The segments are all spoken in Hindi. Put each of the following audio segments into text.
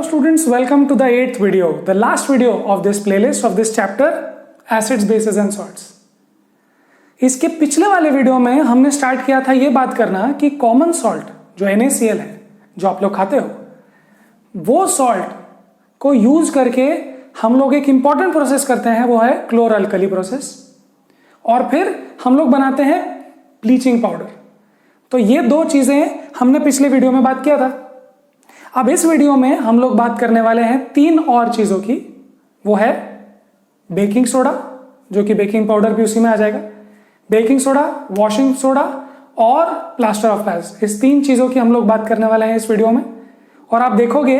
students, welcome to the 8th video, the last video of this playlist of this chapter, acids, bases and salts. इसके पिछले वाले वीडियो में हमने स्टार्ट किया था ये बात करना कि कॉमन सॉल्ट जो NaCl है, जो आप लोग खाते हो, वो सॉल्ट को यूज करके हम लोग एक इंपॉर्टेंट प्रोसेस करते हैं, वो है क्लोरअल्कली प्रोसेस, और फिर हम लोग बनाते हैं ब्लीचिंग पाउडर. तो ये दो चीजें हमने पिछले वीडियो में बात किया था. अब इस वीडियो में हम लोग बात करने वाले हैं तीन और चीजों की. वो है बेकिंग सोडा, जो कि बेकिंग पाउडर भी उसी में आ जाएगा, बेकिंग सोडा, वॉशिंग सोडा और प्लास्टर ऑफ पैरिस. इस तीन चीजों की हम लोग बात करने वाले हैं इस वीडियो में. और आप देखोगे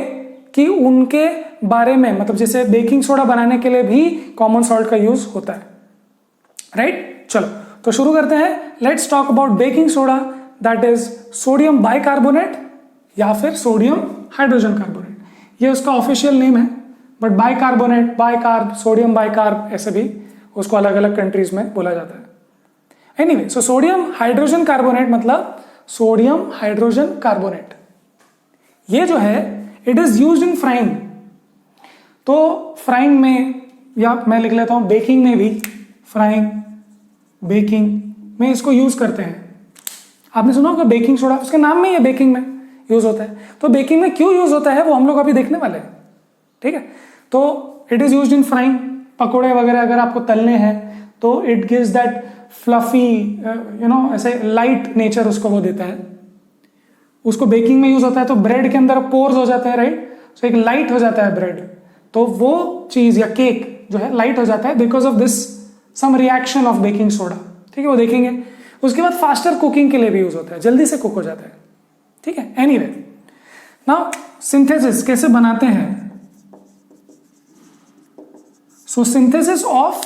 कि उनके बारे में, मतलब जैसे बेकिंग सोडा बनाने के लिए भी कॉमन सॉल्ट का यूज होता है, राइट? चलो तो शुरू करते हैं. Let's talk about baking soda, that is sodium bicarbonate या फिर सोडियम हाइड्रोजन कार्बोनेट. ये उसका ऑफिशियल नेम है, but bicarbonate, bicarb, sodium bicarb, ऐसे भी उसको अलग अलग कंट्रीज में बोला जाता है. Anyway, so sodium hydrogen carbonate मतलब सोडियम हाइड्रोजन कार्बोनेट, ये जो है it is used in frying. तो फ्राइंग में, या मैं लिख लेता हूं बेकिंग में भी, फ्राइंग, बेकिंग में इसको यूज करते हैं. आपने सुना होगा बेकिंग सोडा, उसके नाम में ही बेकिंग में यूज होता है. तो बेकिंग में क्यों यूज होता है वो हम लोग अभी देखने वाले हैं, ठीक है? तो it is used in frying. पकोड़े वगैरह अगर आपको तलने हैं तो इट गिव्स दैट फ्लफी, ऐसे लाइट नेचर उसको वो देता है. उसको बेकिंग में यूज होता है. तो ब्रेड के अंदर पोर्स हो जाते हैं, राइट? सो एक लाइट हो जाता है ब्रेड. तो वो चीज या केक जो है लाइट हो जाता है because of this some reaction of baking soda, ठीक है? वो देखेंगे. उसके बाद फास्टर कुकिंग के लिए भी यूज होता है, जल्दी से कुक हो जाता है, ठीक है? एनीवे, नाउ सिंथेसिस कैसे बनाते हैं? सो सिंथेसिस ऑफ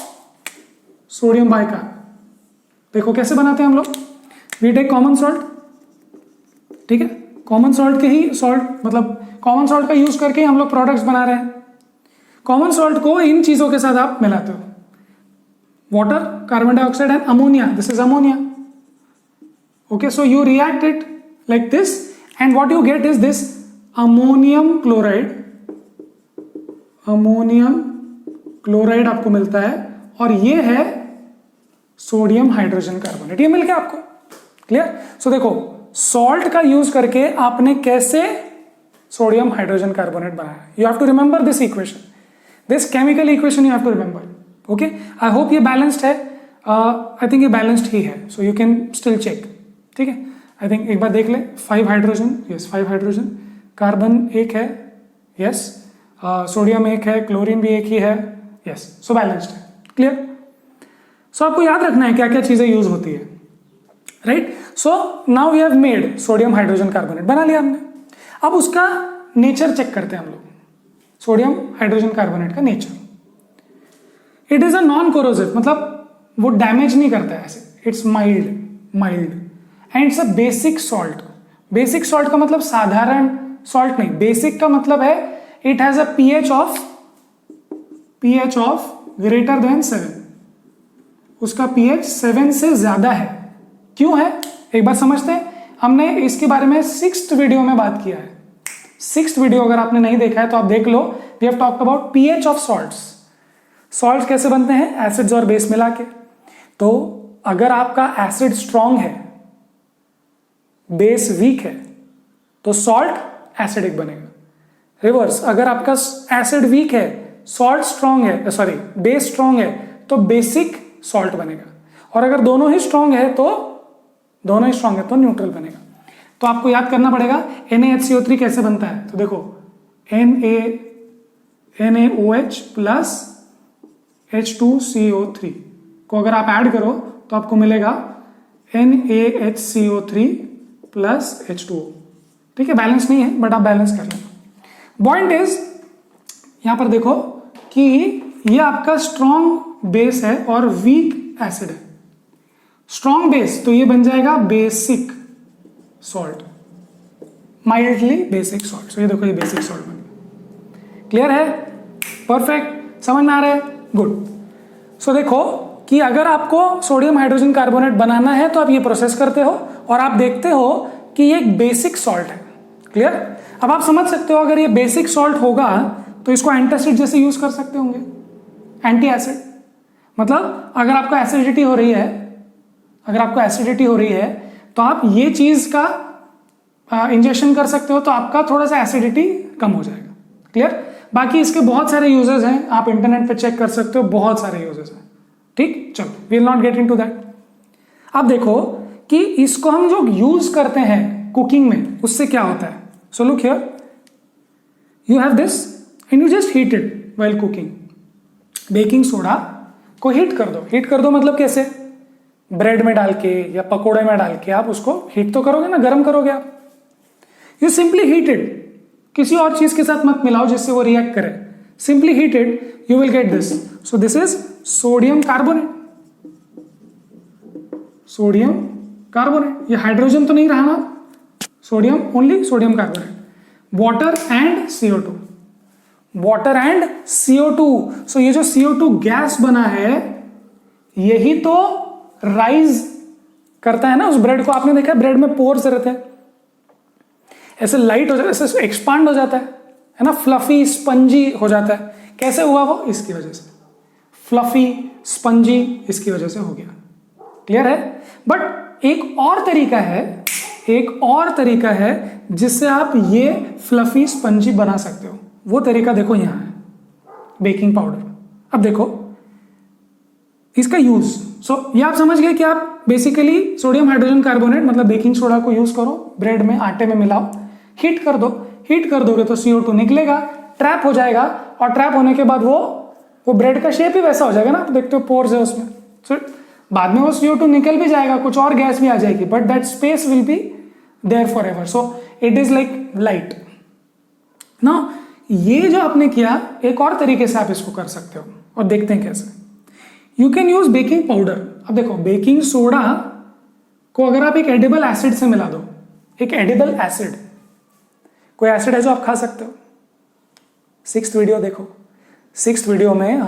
सोडियम बाइकार्ब, देखो कैसे बनाते हैं हम लोग. वी टेक कॉमन सॉल्ट, ठीक है? कॉमन सॉल्ट के ही सॉल्ट, मतलब कॉमन सॉल्ट का यूज करके ही हम लोग प्रोडक्ट्स बना रहे हैं. कॉमन सॉल्ट को इन चीजों के साथ आप मिलाते हो, water, carbon dioxide and ammonia. This is ammonia. Okay, so you react it like this and what you get is this ammonium chloride. Ammonium chloride आपको मिलता है और ये है सोडियम हाइड्रोजन कार्बोनेट. ये मिल गया आपको, क्लियर? सो देखो, सॉल्ट का यूज करके आपने कैसे सोडियम हाइड्रोजन कार्बोनेट बनाया. You have to remember this equation, this chemical equation you have to remember. Okay, I hope ये बैलेंस्ड है. आई थिंक ये बैलेंस्ड ही है, so you can still check, ठीक है? आई थिंक एक बार देख ले. 5 हाइड्रोजन, यस 5 हाइड्रोजन, कार्बन एक है, यस, सोडियम एक है, क्लोरीन भी एक ही है, यस. सो बैलेंस्ड है, क्लियर? सो आपको याद रखना है क्या क्या चीजें यूज होती है, right? So now we have made sodium hydrogen carbonate, बना लिया हमने. अब उसका नेचर चेक करते हैं हम लोग. सोडियम हाइड्रोजन कार्बोनेट का nature, it is a non corrosive, मतलब वो डैमेज नहीं करता है ऐसे. It's mild and it's a basic salt. Basic salt का मतलब साधारण सॉल्ट नहीं. बेसिक का मतलब है it has a pH of greater than 7. उसका pH 7 से ज्यादा है. क्यों है एक बार समझते हैं. हमने इसके बारे में 6th वीडियो में बात किया है. 6th वीडियो अगर आपने नहीं देखा है तो आप देख लो. We have talked about pH of salts. Salt कैसे बनते हैं? एसिड्स और बेस मिला के. तो अगर आपका एसिड स्ट्रॉन्ग है, बेस वीक है, तो सॉल्ट एसिडिक बनेगा. रिवर्स, अगर आपका एसिड वीक है, सॉल्ट स्ट्रॉन्ग है, सॉरी बेस स्ट्रॉन्ग है, तो बेसिक सॉल्ट बनेगा. और अगर दोनों ही स्ट्रॉन्ग है तो न्यूट्रल बनेगा. तो आपको याद करना पड़ेगा NaHCO3 कैसे बनता है. तो देखो, NaOH प्लस H2CO3 को अगर आप ऐड करो तो आपको मिलेगा NaHCO3 प्लस H2O. ठीक है, बैलेंस नहीं है बट आप बैलेंस कर लेना. पॉइंट इज, यहां पर देखो कि ये आपका स्ट्रॉन्ग बेस है और वीक एसिड है. स्ट्रॉन्ग बेस तो ये बन जाएगा basic salt, mildly basic salt. तो ये देखो, ये बेसिक सॉल्ट बन गया. क्लियर है? परफेक्ट, समझ में आ रहा है? गुड. सो देखो कि अगर आपको सोडियम हाइड्रोजन कार्बोनेट बनाना है तो आप ये प्रोसेस करते हो और आप देखते हो कि ये एक बेसिक सॉल्ट है. क्लियर? अब आप समझ सकते हो अगर ये बेसिक सॉल्ट होगा तो इसको एंटासिड जैसे यूज कर सकते होंगे, एंटी एसिड। मतलब अगर आपको एसिडिटी हो रही है, तो आप ये चीज का इंजेक्शन कर सकते हो, तो आपका थोड़ा सा एसिडिटी कम हो जाएगा। क्लियर? बाकी इसके बहुत सारे यूजेस हैं, आप इंटरनेट पे चेक कर सकते हो, बहुत सारे यूजेस हैं। ठीक, चलो we will not get into that. अब देखो कि इसको हम जो यूज करते हैं कुकिंग में, उससे क्या होता है। So look here, you have this and you just heat it while cooking. Baking soda को हीट कर दो मतलब कैसे? ब्रेड में डाल के या पकोड़े में डाल के आप उसको हीट तो करोगे ना, गर्म करोगे आप। यू सिंपली हीट इट, किसी और चीज के साथ मत मिलाओ जिससे वो रिएक्ट करे, simply heat it, you will get this. So this is sodium carbonate. Sodium carbonate, ये हाइड्रोजन तो नहीं रहा ना, sodium, only sodium carbonate. Water and CO2, water and CO2। सो ये जो CO2 गैस बना है, यही तो राइज करता है ना उस ब्रेड को। आपने देखा ब्रेड में पोर्स रहते हैं, ऐसे लाइट हो जाता है, ऐसे एक्सपांड हो जाता है ना, फ्लफी स्पंजी हो जाता है। कैसे हुआ वो? इसकी वजह से, फ्लफी स्पंजी इसकी वजह से हो गया। क्लियर है? बट एक और तरीका है जिससे आप ये फ्लफी स्पंजी बना सकते हो। वो तरीका देखो यहां है, बेकिंग पाउडर। अब देखो इसका यूज। सो ये आप समझ गए कि आप बेसिकली सोडियम हाइड्रोजन कार्बोनेट मतलब बेकिंग सोडा को यूज करो, ब्रेड में, आटे में मिलाओ, हीट कर दो। हीट कर दोगे तो CO2 निकलेगा, ट्रैप हो जाएगा, और ट्रैप होने के बाद वो ब्रेड का शेप ही वैसा हो जाएगा ना, आप देखते हो पोर्स है उसमें। सो बाद में वो CO2 निकल भी जाएगा, कुछ और गैस भी आ जाएगी, but that space will be there forever. So it is like light ना। ये जो आपने किया, एक और तरीके से आप इसको कर सकते हो, और देखते हैं कैसे। You can use baking powder. अब देखो बेकिंग सोडा को अगर आप एक एडिबल एसिड से मिला दो, एक एडिबल एसिड, कोई एसिड है जो आप खा सकते हो। 6th वीडियो देखो, 5th वीडियो में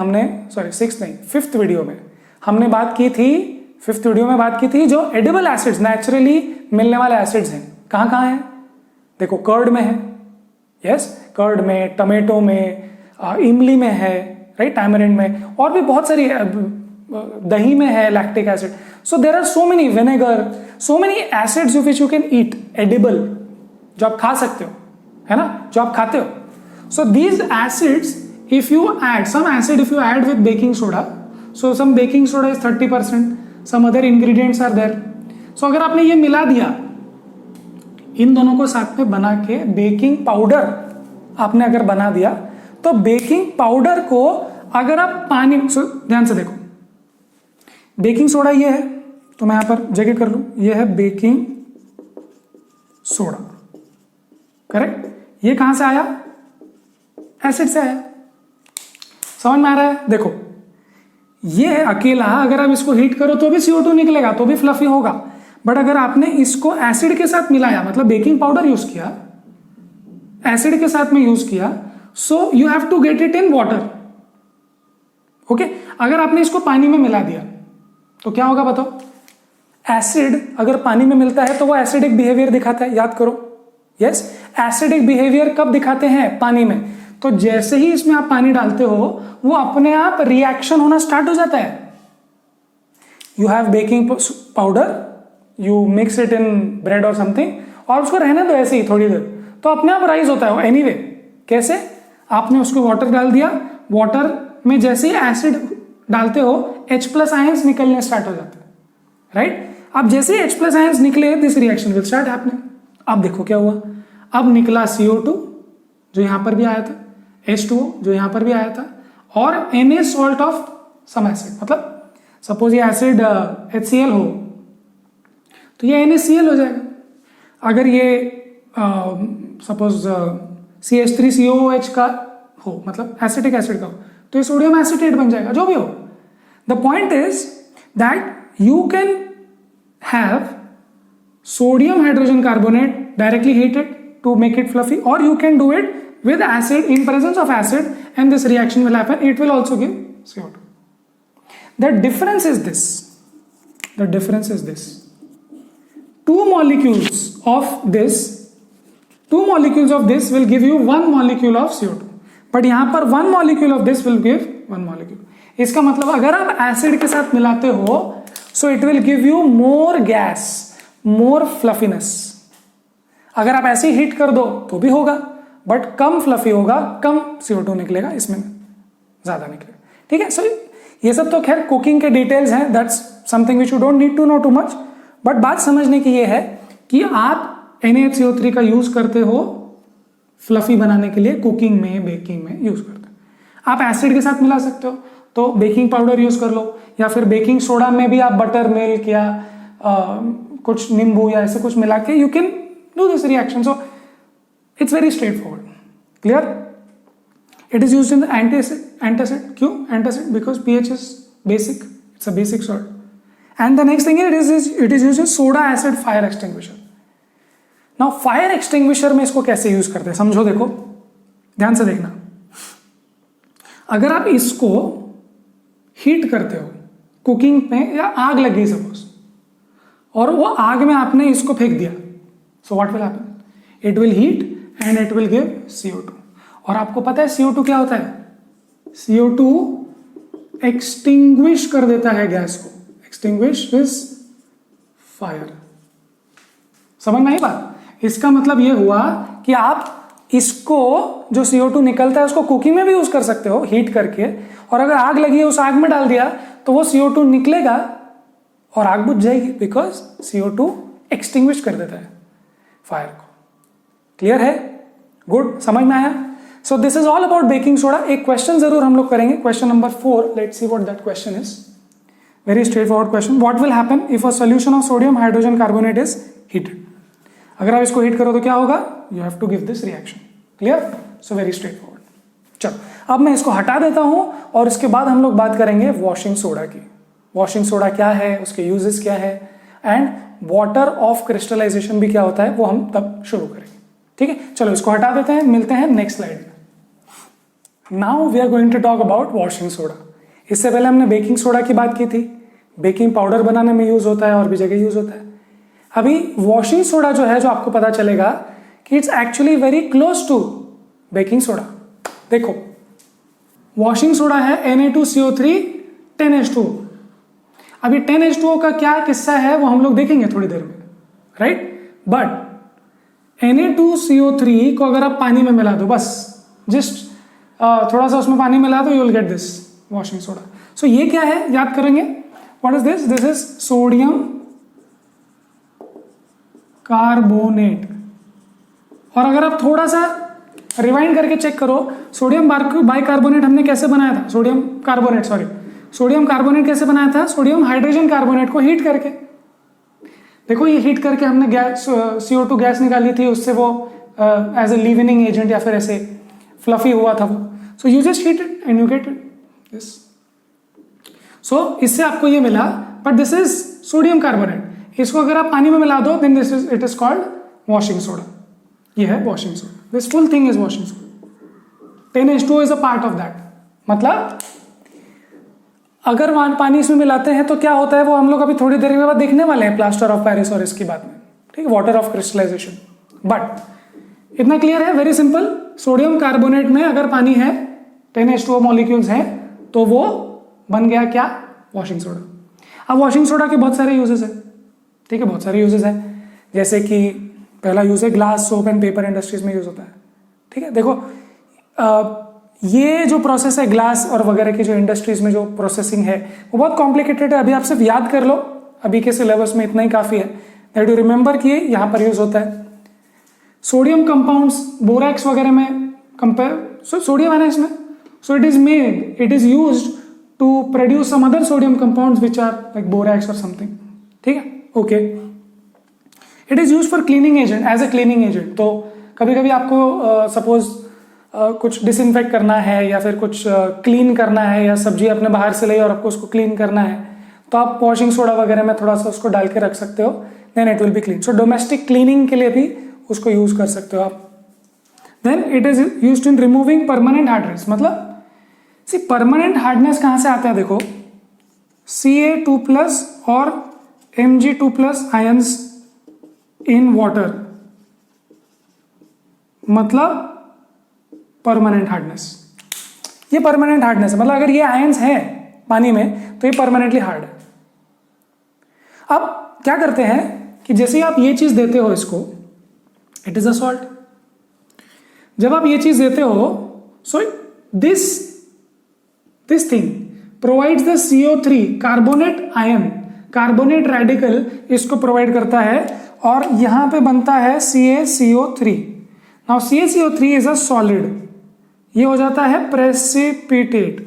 हमने बात की थी जो एडिबल एसिड्स, नेचुरली मिलने वाले एसिड्स हैं, कहां हैं? देखो कर्ड में है, यस, कर्ड में, टमेटो में, इमली में है, राइट, टैमरिंड में, और भी बहुत सारी, दही में है lactic acid. So there are so many, vinegar, so many acids which you can eat, edible, जो आप खा सकते हो, है ना, जो आप खाते हो। So these acids, if you add some acid, if you add with baking soda, so some baking soda is 30%, some other ingredients are there. So अगर आपने ये मिला दिया, इन दोनों को साथ में बना के बेकिंग पाउडर आपने अगर बना दिया, तो बेकिंग पाउडर को अगर आप पानी, ध्यान से देखो, बेकिंग सोडा ये है, तो मैं यहां पर जगह कर लूं, ये है बेकिंग सोडा, करेक्ट? ये कहां से आया? एसिड से आया। समझ में आ रहा है? देखो ये है अकेला, अगर आप इसको हीट करो तो भी CO2 निकलेगा, तो भी फ्लफी होगा। बट अगर आपने इसको एसिड के साथ मिलाया, मतलब बेकिंग पाउडर यूज किया, एसिड के साथ में यूज किया, so you have to get it in water. Okay, अगर आपने इसको पानी में मिला दिया तो क्या होगा बताओ? एसिड अगर पानी में मिलता है तो वो एसिडिक बिहेवियर दिखाता है, याद करो। यस, एसिडिक बिहेवियर कब दिखाते हैं? पानी में। तो जैसे ही इसमें आप पानी डालते हो, वो अपने आप रिएक्शन होना स्टार्ट हो जाता है। You have baking powder, you mix it in bread और समथिंग, और उसको रहने दो ऐसे ही थोड़ी देर, तो अपने आप राइज होता है एनीवे। कैसे? आपने उसको वाटर डाल दिया, वाटर में जैसे ही एसिड डालते हो, H+ आयंस निकलने स्टार्ट हो जाते हैं, राइट? अब जैसे ही H+ आयंस निकले, this reaction will start happening. अब देखो क्या हुआ, अब निकला CO2 जो यहां पर भी आया था, H2O जो यहां पर भी आया था, और Na salt of some acid. मतलब सपोज ये एसिड HCl हो, तो ये NaCl हो जाएगा। अगर ये सपोज CH3COOH का हो, मतलब एसिटिक एसिड का हो, तो ये सोडियम एसिटेट बन जाएगा, जो भी हो। The point is that you can have sodium hydrogen carbonate directly heated to make it fluffy, or you can do it with acid, in presence of acid, and this reaction will happen. It will also give CO2. The difference is this. Two molecules of this 2 molecules of this will give you 1 molecule of CO2, but यहां पर 1 molecule of this will give 1 molecule. इसका मतलब अगर आप एसिड के साथ मिलाते हो so it will give you more gas, more fluffiness. अगर आप ऐसे हीट कर दो तो भी होगा, बट कम फ्लफी होगा, कम CO2 निकलेगा, इसमें ज्यादा निकलेगा. ठीक है. सो ये सब तो खैर कुकिंग के डिटेल्स हैं, that's something which you don't need to know too much. But बात समझने की ये है कि आप NaHCO3 का यूज करते हो फ्लफी बनाने के लिए, कुकिंग में, बेकिंग में यूज करते हो. आप एसिड के साथ मिला सकते हो तो बेकिंग पाउडर यूज कर लो, या फिर बेकिंग सोडा में भी आप बटर मिल्क या कुछ नींबू या ऐसे कुछ मिला के you can do this reaction. So it's very straight forward. Clear? It is used in antacid. क्यों antacid? Because pH is basic, it's a basic salt. And the next thing it is used in soda acid fire extinguisher. Now fire extinguisher में इसको कैसे यूज करते हैं समझो. देखो ध्यान से देखना. अगर आप इसको हीट करते हो कुकिंग में, या आग लग गई सपोज, और वो आग में आपने इसको फेंक दिया, so what will happen? It will heat and it will give CO2. और आपको पता है CO2 क्या होता है? CO2 एक्सटिंग्विश कर देता है गैस को. Extinguish with fire. समझ में आई बात? इसका मतलब ये हुआ कि आप इसको जो CO2 निकलता है उसको कुकिंग में भी यूज कर सकते हो हीट करके, और अगर आग लगी है उस आग में डाल दिया तो वो CO2 निकलेगा और आग बुझ जाएगी, बिकॉज CO2 एक्सटिंग्विश कर देता है फायर को. क्लियर है? गुड. समझ में आया? So this is all about baking soda. एक क्वेश्चन जरूर हम लोग करेंगे, question number 4. Let's see what that question is. Very straightforward question. What will happen if a solution of sodium hydrogen carbonate is heated? अगर आप इसको हीट करो तो क्या होगा? You have to give this reaction. Clear? So very straightforward. चलो अब मैं इसको हटा देता हूं और इसके बाद हम लोग बात करेंगे वॉशिंग सोडा की. वॉशिंग सोडा क्या है, उसके यूजेस क्या है, एंड वाटर ऑफ क्रिस्टलाइजेशन भी क्या होता है, वो हम तब शुरू करेंगे. ठीक है. चलो इसको हटा देते हैं, मिलते हैं नेक्स्ट स्लाइड में. Now we are going to talk about washing soda. इससे पहले हमने बेकिंग सोडा की बात की थी. बेकिंग पाउडर बनाने में यूज होता है और भी जगह यूज होता है. अभी वॉशिंग सोडा जो है, जो आपको पता चलेगा कि it's actually very close to baking soda. देखो वॉशिंग सोडा है Na2CO3 10H2O. अभी 10H2O का क्या किस्सा है वो हम लोग देखेंगे थोड़ी देर में, राइट? बट Na2CO3 को अगर आप पानी में मिला दो, बस जस्ट थोड़ा सा उसमें पानी मिला दो, you will get this washing soda. So ये क्या है याद करेंगे. What is this? This is sodium carbonate. और अगर आप थोड़ा सा रिवाइंड करके चेक करो, सोडियम बाइकार्बोनेट हमने कैसे बनाया था? सोडियम कार्बोनेट कैसे बनाया था? सोडियम हाइड्रोजन कार्बोनेट को हीट करके. देखो ये हीट करके हमने गैस CO2 गैस निकाली थी, उससे वो एज ए लीवनिंग एजेंट या फिर ऐसे फ्लफी हुआ था वो. So you just heat it and you get this. So इससे आपको ये मिला, but this is sodium carbonate. इसको अगर आप पानी में मिला दो then it is called washing soda. ये है washing soda. This full thing is washing soda. 10H2O is a part of that. मतलब अगर वहां पानी इसमें मिलाते हैं तो क्या होता है वो हम लोग अभी थोड़ी देर के बाद देखने वाले हैं, प्लास्टर ऑफ पेरिस और इसकी बात में. ठीक है, वाटर ऑफ क्रिस्टलाइजेशन. बट इतना क्लियर है, वेरी सिंपल. सोडियम कार्बोनेट में अगर पानी है, 10H2O मॉलिक्यूल्स हैं, तो वो बन गया क्या? Washing soda. अब वॉशिंग सोडा के बहुत सारे यूजेस हैं. ठीक है, बहुत सारे यूजेस हैं. जैसे कि पहला यूज है glass, soap and paper industries में यूज होता है. ठीक है, देखो ये जो प्रोसेस है ग्लास और वगैरह की जो इंडस्ट्रीज में जो प्रोसेसिंग है वो बहुत कॉम्प्लिकेटेड है. अभी आप सिर्फ याद कर लो, अभी के सिलेबस में इतना ही काफी है दैट यू रिमेंबर कि यहाँ पर यूज होता है. सोडियम कंपाउंड्स, बोरैक्स वगैरह में कंपेयर, सोडियम है ना इसमें, so it is used to produce some other sodium compounds which are like borax और समथिंग. ठीक है, okay. It is used for cleaning agent, as a cleaning agent. तो कभी कभी आपको सपोज कुछ डिसइंफेक्ट करना है या फिर कुछ क्लीन करना है, या सब्जी अपने बाहर से लाई और आपको उसको क्लीन करना है, तो आप वॉशिंग सोडा वगैरह में थोड़ा सा उसको डाल के रख सकते हो, then it will be clean. So domestic cleaning के लिए भी उसको यूज कर सकते हो आप. Then it is used in removing permanent hardness. मतलब सी परमानेंट हार्डनेस कहां से आता है? देखो Ca2+ और Mg2+ आयंस इन वाटर मतलब परमानेंट हार्डनेस। ये परमानेंट हार्डनेस है, मतलब अगर ये आयंस है पानी में तो ये परमानेंटली हार्ड है। अब क्या करते हैं कि जैसे ही आप ये चीज देते हो इसको, इट इज अ सॉल्ट। जब आप ये चीज देते हो, so this thing provides the CO3 carbonate ion, carbonate radical इसको प्रोवाइड करता है और यहां पे बनता है CaCO3। Now CaCO3 is a solid, ये हो जाता है प्रेसिपिटेट,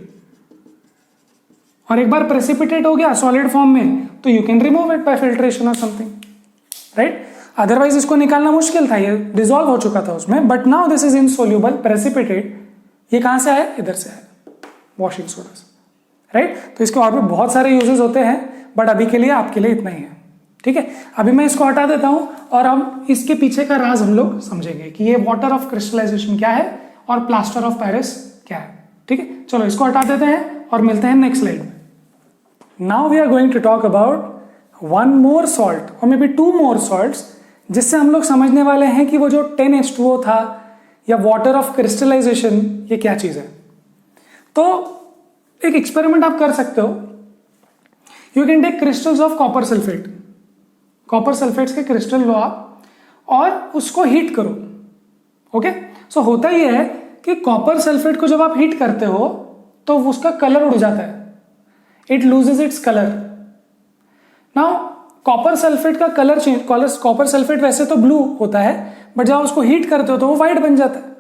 और एक बार प्रेसिपिटेट हो गया सॉलिड फॉर्म में तो you can remove it by filtration और समथिंग, राइट। अदरवाइज इसको निकालना मुश्किल था, ये डिसॉल्व हो चुका था उसमें, but now this is insoluble precipitate. ये कहां से आया? इधर से आया, वॉशिंग सोडा से, राइट। तो इसके और भी बहुत सारे यूजेस होते हैं, बट अभी के लिए आपके लिए इतना ही है, ठीक है। अभी मैं इसको हटा देता हूं और हम इसके पीछे का राज हम लोग समझेंगे कि ये वाटर ऑफ क्रिस्टलाइजेशन क्या है और प्लास्टर ऑफ पेरिस क्या है, ठीक है। चलो इसको हटा देते हैं और मिलते हैं नेक्स्ट स्लाइड में। Now we are going to talk about one more salt और maybe two more salts, जिससे हम लोग समझने वाले हैं कि वो जो 10H2O था या वाटर ऑफ क्रिस्टलाइजेशन ये क्या चीज है। तो एक एक्सपेरिमेंट आप कर सकते हो, you can take crystals of copper sulphate, copper sulphates के क्रिस्टल लो आप और उसको हीट करो, ओके। सो होता ये है कि कॉपर सल्फेट को जब आप हीट करते हो तो उसका कलर उड़ जाता है, it loses its colour. Now copper sulphate का कलर चेंज, कॉपर सल्फेट वैसे तो ब्लू होता है, बट जब उसको हीट करते हो तो वो व्हाइट बन जाता है।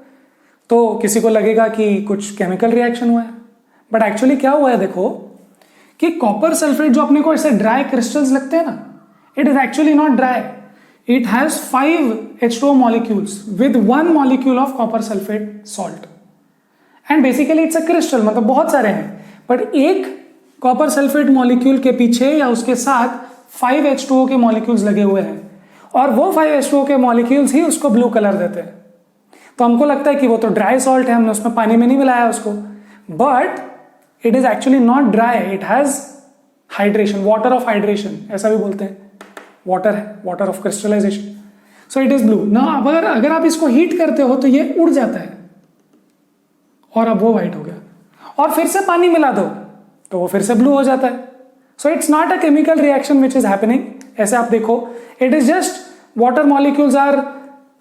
तो किसी को लगेगा कि कुछ केमिकल रिएक्शन हुआ है, बट एक्चुअली क्या हुआ है देखो कि कॉपर सल्फेट जो अपने को ऐसे ड्राई क्रिस्टल्स लगते हैं ना, it is actually not dry, it has 5H2O molecules with 1 molecule of copper sulfate salt and basically it's a crystal, मतलब बहुत सारे हैं, बट एक कॉपर सल्फेट मॉलिक्यूल के पीछे या उसके साथ 5H2O के मॉलिक्यूल्स लगे हुए हैं, और वो 5H2O के मॉलिक्यूल्स ही उसको ब्लू कलर देते हैं। तो हमको लगता है कि वो तो ड्राई सॉल्ट है, हमने उसमें पानी में नहीं मिलाया उसको, but it is actually not dry, it has hydration, water of hydration ऐसा भी बोलते हैं, वाटर है, water of crystallisation, so it is blue. ना अगर आप इसको हीट करते हो तो ये उड़ जाता है और अब वो व्हाइट हो गया, और फिर से पानी मिला दो तो वो फिर से ब्लू हो जाता है। So it's not a chemical reaction which is happening, ऐसे आप देखो, it is just water molecules are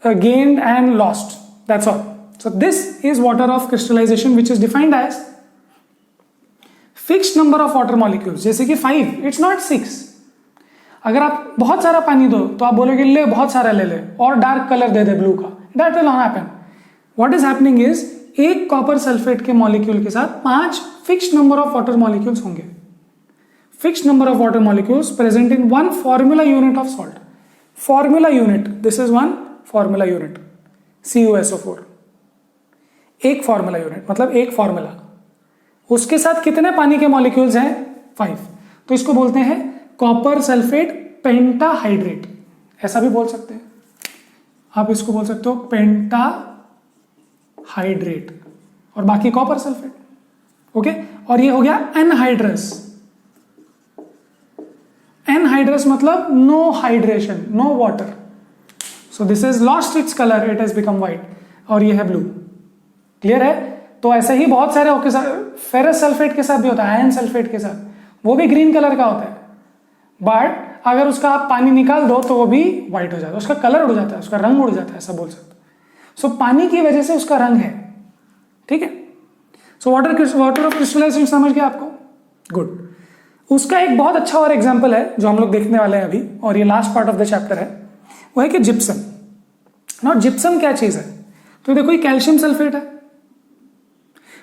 gained and lost, that's all. So this is water of crystallisation which is defined as fixed number of water molecules, जैसे कि 5, इट्स नॉट 6। अगर आप बहुत सारा पानी दो तो आप बोलोगे ले बहुत सारा ले ले और डार्क कलर दे दे ब्लू का, that will not happen. What is happening is एक कॉपर सल्फेट के मॉलिक्यूल के साथ 5 fixed number of water molecules होंगे, fixed number of water molecules present in one formula unit of salt. Formula unit, this is one formula unit, CuSO4, एक फॉर्मूला यूनिट मतलब एक फॉर्मूला, उसके साथ कितने पानी के मॉलिक्यूल्स हैं? 5। तो इसको बोलते हैं कॉपर सल्फेट पेंटाहाइड्रेट, ऐसा भी बोल सकते हैं आप, इसको बोल सकते हो पेंटाहाइड्रेट और बाकी कॉपर सल्फेट, ओके। और ये हो गया एनहाइड्रस, एनहाइड्रस मतलब no hydration, no water, so this is lost its colour, it has become white, और ये है ब्लू, क्लियर है। तो ऐसे ही बहुत सारे फेरस सल्फेट के साथ भी होता है, आयरन सल्फेट के साथ, वो भी ग्रीन कलर का होता है, बट अगर उसका आप पानी निकाल दो तो वो भी व्हाइट हो जाता है, उसका कलर उड़ जाता है, उसका रंग उड़ जाता है, ऐसा बोल सकते हो। सो पानी की वजह से उसका रंग है, ठीक है। सो वाटर ऑफ क्रिस्टलाइजेशन समझ गया आपको, गुड। उसका एक बहुत अच्छा और एग्जाम्पल है जो हम लोग देखने वाले हैं अभी, और ये last part of the chapter है, वो है कि जिप्सम। ना जिप्सम क्या चीज है? तो देखो ये कैल्शियम सल्फेट है,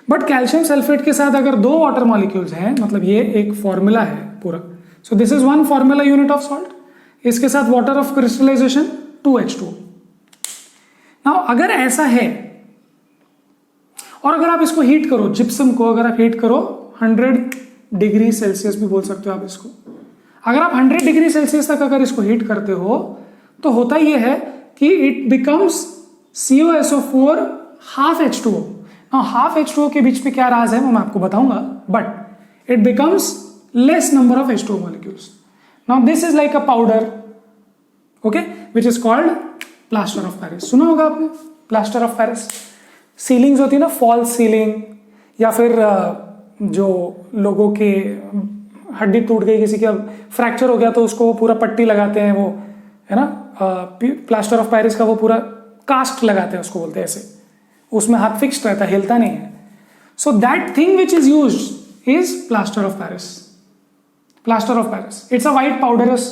बट कैल्शियम सल्फेट के साथ अगर 2 वाटर मॉलिक्यूल्स हैं, मतलब ये एक फॉर्मूला है पूरा, सो this is one formula unit of salt, इसके साथ water of crystallisation 2H2O। Now अगर ऐसा है और अगर आप इसको हीट करो, जिप्सम को अगर आप हीट करो 100 डिग्री सेल्सियस भी बोल सकते हो आप इसको, अगर आप 100 डिग्री सेल्सियस तक अगर इसको हीट करते हो तो होता यह है कि it becomes CuSO4 half H2O। Now half H2O के बीच में क्या राज है वो मैं आपको बताऊंगा, but it becomes less number of H2O molecules. Now this is like a powder, okay, which is called plaster of Paris सुना होगा आपने, प्लास्टर ऑफ पेरिस। सीलिंग्स होती है ना, फॉल्स सीलिंग, या फिर जो लोगों के हड्डी टूट गई किसी की, अब फ्रैक्चर हो गया तो उसको पूरा पट्टी लगाते हैं, वो है ना, प्लास्टर ऑफ पेरिस का वो पूरा कास्ट लगाते हैं, उसको बोलते हैं ऐसे, उसमें हाथ फिक्स्ड रहता है, हिलता नहीं है। So that thing which is used is plaster of Paris. Plaster of Paris it's a white powderous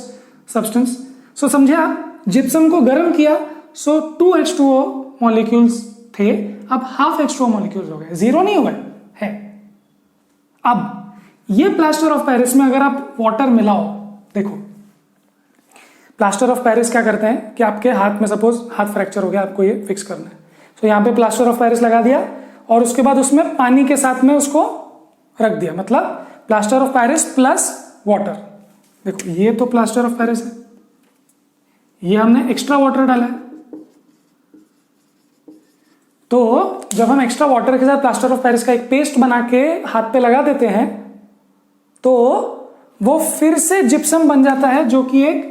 substance. So समझे आप, जिप्सम को गर्म किया, सो 2H2O मॉलिक्यूल्स थे, अब हाफ H2O मॉलिक्यूल्स हो गए, जीरो नहीं हुए है। अब ये प्लास्टर ऑफ पेरिस में अगर आप वाटर मिलाओ, देखो प्लास्टर ऑफ पेरिस क्या करते हैं कि आपके हाथ में सपोज हाथ फ्रैक्चर हो गया, आपको ये फिक्स करना है, तो यहाँ पे प्लास्टर ऑफ पेरिस लगा दिया और उसके बाद उसमें पानी के साथ में उसको रख दिया, मतलब plaster of Paris plus water. देखो ये तो प्लास्टर ऑफ पेरिस है, ये हमने एक्स्ट्रा वाटर डाला है, तो जब हम एक्स्ट्रा वाटर के साथ प्लास्टर ऑफ पेरिस का एक पेस्ट बना के हाथ पे लगा देते हैं, तो वो फिर से जिप्सम बन जाता है, जो कि एक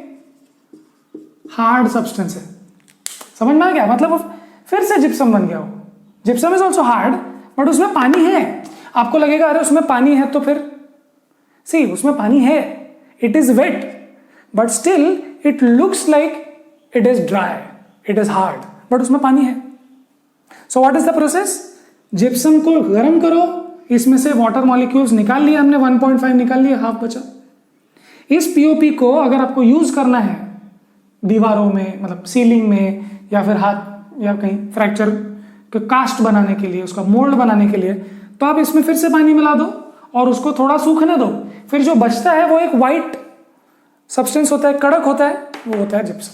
हार्ड सब्सटेंस है। समझ में आ गया, मतलब वो फिर से जिप्सम बन गया। वो gypsum is also hard, but उसमें पानी है। आपको लगेगा अरे उसमें पानी है, तो फिर सी उसमें पानी है, it is wet, but still it looks like it is dry, it is hard, but उसमें पानी है। So what is the process? Gypsum को गर्म करो, इसमें से वाटर मॉलिक्यूल्स निकाल लिए हमने, 1.5 निकाल लिए, हाफ बचा। इस पीओपी को अगर आपको यूज करना है दीवारों में, मतलब सीलिंग में, या फिर हाथ या कहीं फ्रैक्चर के कास्ट बनाने के लिए, उसका मोल्ड बनाने के लिए, तो आप इसमें फिर से पानी मिला दो और उसको थोड़ा सूखने दो। फिर जो बचता है वो एक वाइट सब्सटेंस होता है, कड़क होता है, वो होता है जिप्सम।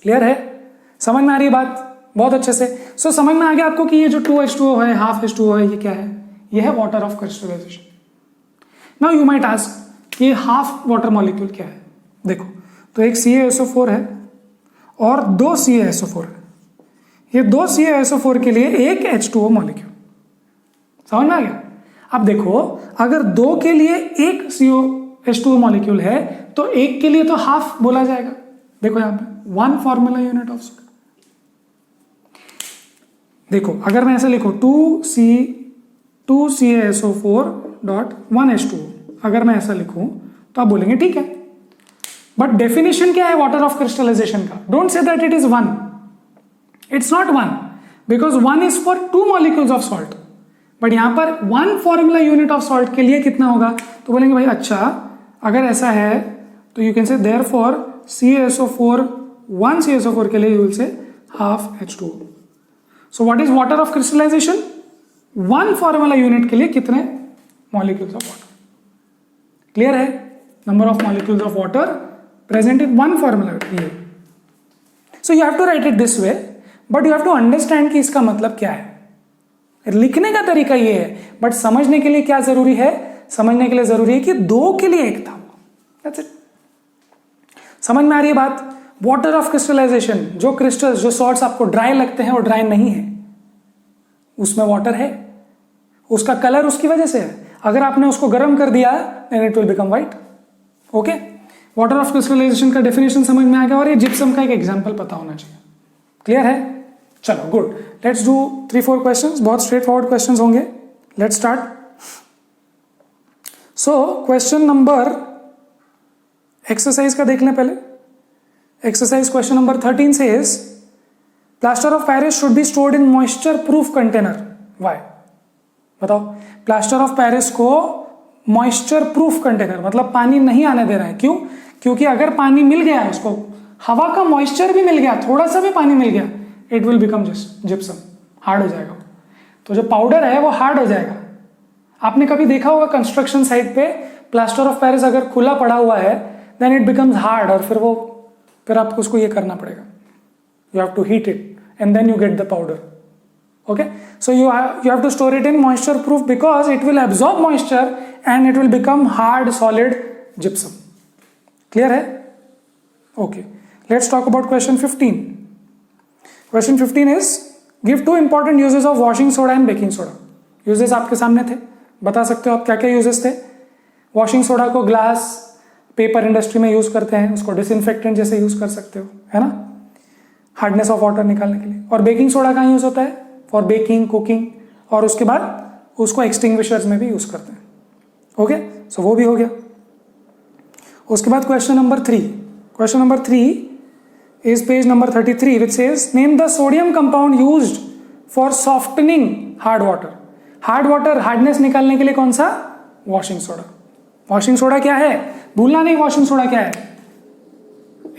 क्लियर है? समझ में आ रही है बात? बहुत अच्छे से। सो समझ में आ गया आपको कि ये जो 2H2O है, हाफ H2O है, ये क्या है? ये है water of crystallization. Now you might ask ये हाफ वाटर मॉलिक्यूल क्या है? देखो, तो एक CaSO4 है और 2 CaSO4 है। ये 2 CaSO4 के लिए एक H2O मॉलिक्यूल। समझ में आ गया? अब देखो, अगर 2 के लिए एक H2O मॉलिक्यूल है, तो एक के लिए तो हाफ बोला जाएगा। देखो यहां पे 1 फॉर्मूला यूनिट ऑफ सॉल्ट। देखो अगर मैं ऐसे लिखूं 2 CaSO4 डॉट 1 H2O, अगर मैं ऐसा लिखूं तो आप बोलेंगे ठीक है, बट डेफिनेशन क्या है वाटर ऑफ क्रिस्टलाइजेशन का? Don't say that it is 1, it's not 1, because 1 is for 2 molecules of salt, but यहां पर 1 फॉर्मूला यूनिट ऑफ सॉल्ट के लिए कितना होगा? तो बोलेंगे भाई अच्छा, अगर ऐसा है तो you can say therefore CaSO4 1 CaSO4 के लिए you will say half H2O। So what is water of crystallization? 1 formula unit के लिए कितने मॉलिक्यूल्स ऑफ वाटर? क्लियर है? Number of molecules of water present in 1 formula unit. So you have to write it this way, but you have to understand कि इसका मतलब क्या है। लिखने का तरीका ये है, बट समझने के लिए क्या जरूरी है? समझने के लिए जरूरी है कि 2 के लिए एक था। That's it. समझ में आ रही है बात? वाटर ऑफ क्रिस्टलाइजेशन, जो क्रिस्टल्स, जो सॉल्ट्स आपको ड्राई लगते हैं वो ड्राई नहीं है, उसमें वाटर है, उसका कलर उसकी वजह से है। अगर आपने उसको गर्म कर दिया then it will become white. Okay, water of crystallization का डेफिनेशन समझ में आ गया, और ये जिप्सम का एक एग्जांपल पता होना चाहिए। क्लियर है? चलो गुड, लेट्स डू 3-4 क्वेश्चंस, बहुत स्ट्रेट फॉरवर्ड क्वेश्चंस होंगे। Let's start. So question number, exercise का देख लें पहले। Exercise question number 13 says plaster of Paris should be stored in moisture proof container. Why? बताओ। प्लास्टर ऑफ पेरिस को मॉइस्चर प्रूफ कंटेनर, मतलब पानी नहीं आने दे रहा है। क्यों? क्योंकि अगर पानी मिल गया, उसको हवा का मॉइस्चर भी मिल गया, थोड़ा सा भी पानी मिल गया, it will become gypsum, hard हो जाएगा। तो जो पाउडर है वो हार्ड हो जाएगा। आपने कभी देखा होगा कंस्ट्रक्शन साइट पे प्लास्टर ऑफ पेरिस अगर खुला पड़ा हुआ है, देन इट बिकम्स हार्ड, और फिर आपको उसको ये करना पड़ेगा, you have to heat it and then you get the powder. Okay, so you have to store it in moisture proof because it will absorb moisture and it will become hard solid gypsum. Clear है? Okay, let's talk about question 15। Question 15 is give 2 important uses of washing soda and baking soda. Uses आपके सामने थे, बता सकते हो आप क्या क्या यूजेस थे। वॉशिंग सोडा को ग्लास पेपर इंडस्ट्री में यूज करते हैं, उसको डिसइंफेक्टेंट जैसे यूज कर सकते हो, है ना। हार्डनेस ऑफ वाटर निकालने के लिए। और बेकिंग सोडा कहाँ यूज होता है? फॉर बेकिंग, कुकिंग, और उसके बाद उसको एक्सटिंग्विशर्स में भी यूज करते हैं। ओके, सो वो भी हो गया। उसके बाद question number 3, question number 3 is page number 33 which says name the sodium compound used for softening hard water. Hard water hardness निकालने के लिए कौन सा? Washing soda. वॉशिंग सोडा क्या है? भूलना नहीं वॉशिंग सोडा क्या है।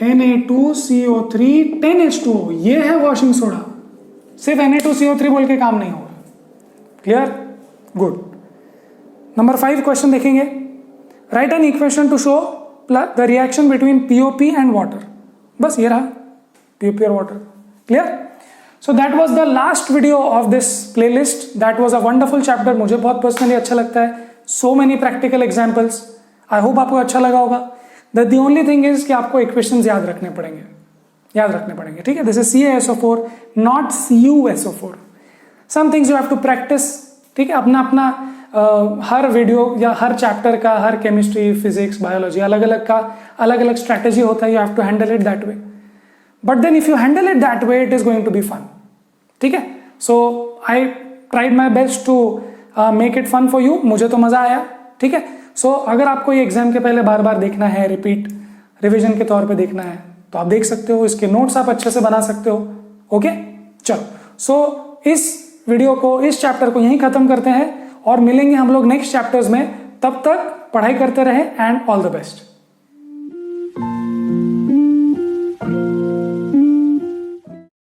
Na2CO3 10H2O, ये है वॉशिंग सोडा। सिर्फ Na2CO3 बोल के काम नहीं होगा। क्लियर? गुड। नंबर 5 क्वेश्चन देखेंगे। Right an equation two show the reaction between POP and water. बस ये रहा POP और water. Clear? So that was the last video of this playlist. That was a wonderful chapter. मुझे बहुत पर्सनली अच्छा लगता है। So many practical examples. I hope आपको अच्छा लगा होगा। द ओनली थिंग इज कि आपको इक्वेशंस याद रखने पड़ेंगे, याद रखने पड़ेंगे। ठीक है, this is CaSO4 not CuSO4। Some things you have to practice. ठीक है, अपना अपना हर वीडियो या हर चैप्टर का, हर केमिस्ट्री, फिजिक्स, बायोलॉजी अलग अलग का अलग अलग स्ट्रैटेजी होता है। You have to handle it that way, but then if you handle it that way it is going to be fun. ठीक है, so I tried my best to make it fun for you. मुझे तो मजा आया। ठीक है, सो अगर आपको ये एग्जाम के पहले बार बार देखना है, रिपीट रिविजन के तौर पे देखना है, तो आप देख सकते हो। इसके नोट्स आप अच्छे से बना सकते हो। ओके, चलो, सो इस वीडियो को, इस चैप्टर को यहीं खत्म करते हैं और मिलेंगे हम लोग नेक्स्ट चैप्टर्स में। तब तक पढ़ाई करते रहें एंड ऑल द बेस्ट।